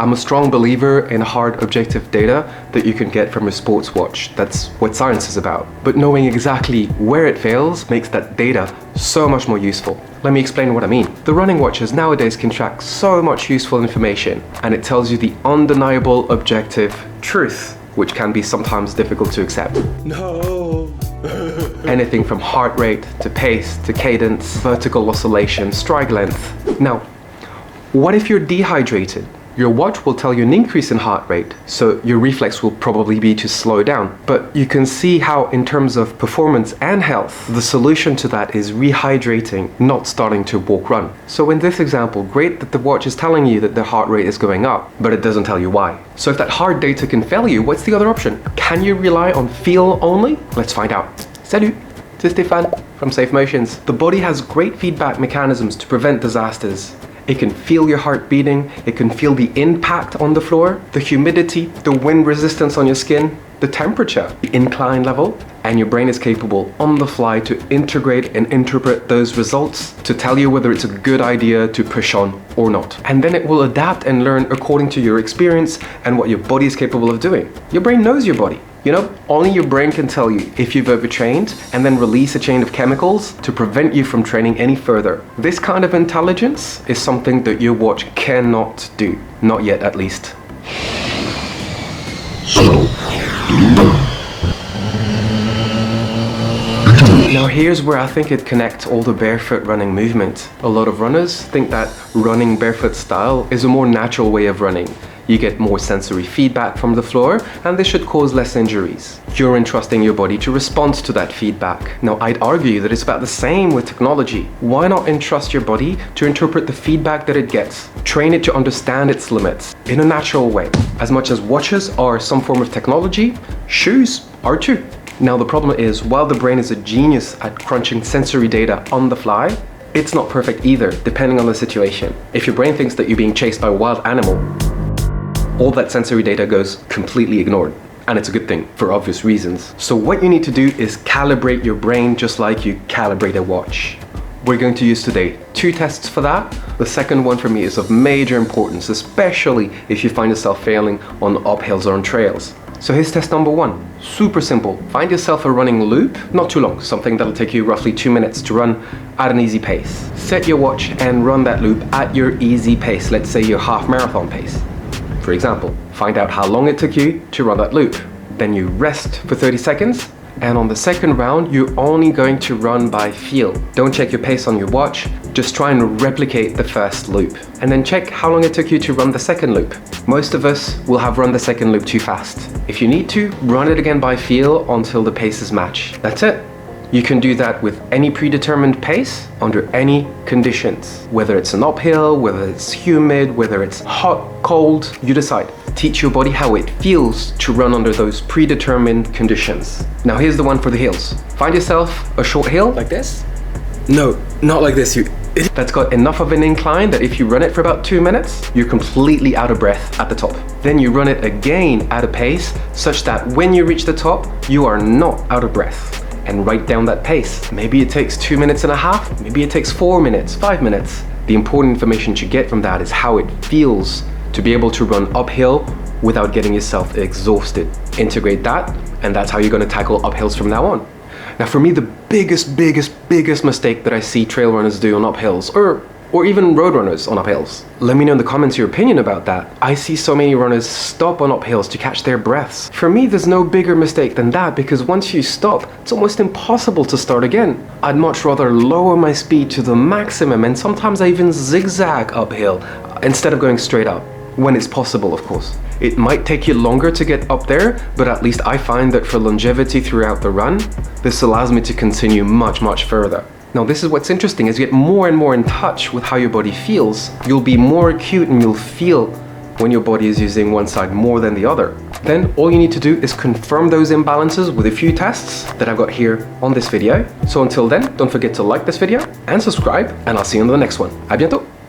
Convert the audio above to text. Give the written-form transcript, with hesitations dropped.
I'm a strong believer in hard objective data that you can get from a sports watch. That's what science is about. But knowing exactly where it fails makes that data so much more useful. Let me explain what I mean. The running watches nowadays can track so much useful information, and it tells you the undeniable objective truth, which can be sometimes difficult to accept. No. Anything from heart rate to pace to cadence, vertical oscillation, stride length. Now, what if you're dehydrated? Your watch will tell you an increase in heart rate, so your reflex will probably be to slow down. But you can see how, in terms of performance and health, the solution to that is rehydrating, not starting to walk run. So in this example, great that the watch is telling you that the heart rate is going up, but it doesn't tell you why. So if that hard data can fail you, what's the other option? Can you rely on feel only? Let's find out. Salut! C'est Stéphane from Safe Motions. The body has great feedback mechanisms to prevent disasters. It can feel your heart beating, it can feel the impact on the floor, the humidity, the wind resistance on your skin, the temperature, the incline level, and your brain is capable on the fly to integrate and interpret those results to tell you whether it's a good idea to push on or not. And then it will adapt and learn according to your experience and what your body is capable of doing. Your brain knows your body. You know, only your brain can tell you if you've overtrained and then release a chain of chemicals to prevent you from training any further. This kind of intelligence is something that your watch cannot do. Not yet, at least. Now here's where I think it connects all the barefoot running movement. A lot of runners think that running barefoot style is a more natural way of running. You get more sensory feedback from the floor, and this should cause less injuries. You're entrusting your body to respond to that feedback. Now, I'd argue that it's about the same with technology. Why not entrust your body to interpret the feedback that it gets? Train it to understand its limits in a natural way. As much as watches are some form of technology, shoes are too. Now, the problem is, while the brain is a genius at crunching sensory data on the fly, it's not perfect either, depending on the situation. If your brain thinks that you're being chased by a wild animal, all that sensory data goes completely ignored. And it's a good thing for obvious reasons. So what you need to do is calibrate your brain just like you calibrate a watch. We're going to use today 2 tests for that. The second one for me is of major importance, especially if you find yourself failing on uphills or on trails. So here's test number 1. Super simple. Find yourself a running loop, not too long, something that'll take you roughly 2 minutes to run at an easy pace. Set your watch and run that loop at your easy pace, let's say your half marathon pace. For example, find out how long it took you to run that loop. Then you rest for 30 seconds, and on the second round, you're only going to run by feel. Don't check your pace on your watch, just try and replicate the first loop. And then check how long it took you to run the second loop. Most of us will have run the second loop too fast. If you need to, run it again by feel until the paces match. That's it. You can do that with any predetermined pace under any conditions. Whether it's an uphill, whether it's humid, whether it's hot, cold, you decide. Teach your body how it feels to run under those predetermined conditions. Now here's the one for the hills. Find yourself a short hill. Like this? No, not like this, you idiot. That's got enough of an incline that if you run it for about 2 minutes, you're completely out of breath at the top. Then you run it again at a pace such that when you reach the top, you are not out of breath. And write down that pace. Maybe it takes 2.5 minutes, maybe it takes 4 minutes, 5 minutes. The important information to get from that is how it feels to be able to run uphill without getting yourself exhausted. Integrate that, and that's how you're going to tackle uphills from now on. Now for me, the biggest mistake that I see trail runners do on uphills, or even road runners on uphills. Let me know in the comments your opinion about that. I see so many runners stop on uphills to catch their breaths. For me, there's no bigger mistake than that, because once you stop, it's almost impossible to start again. I'd much rather lower my speed to the maximum, and sometimes I even zigzag uphill instead of going straight up. When it's possible, of course. It might take you longer to get up there, but at least I find that for longevity throughout the run, this allows me to continue much further. Now this is what's interesting. As you get more and more in touch with how your body feels, you'll be more acute and you'll feel when your body is using one side more than the other. Then all you need to do is confirm those imbalances with a few tests that I've got here on this video. So until then, don't forget to like this video and subscribe, and I'll see you in the next one. À bientôt!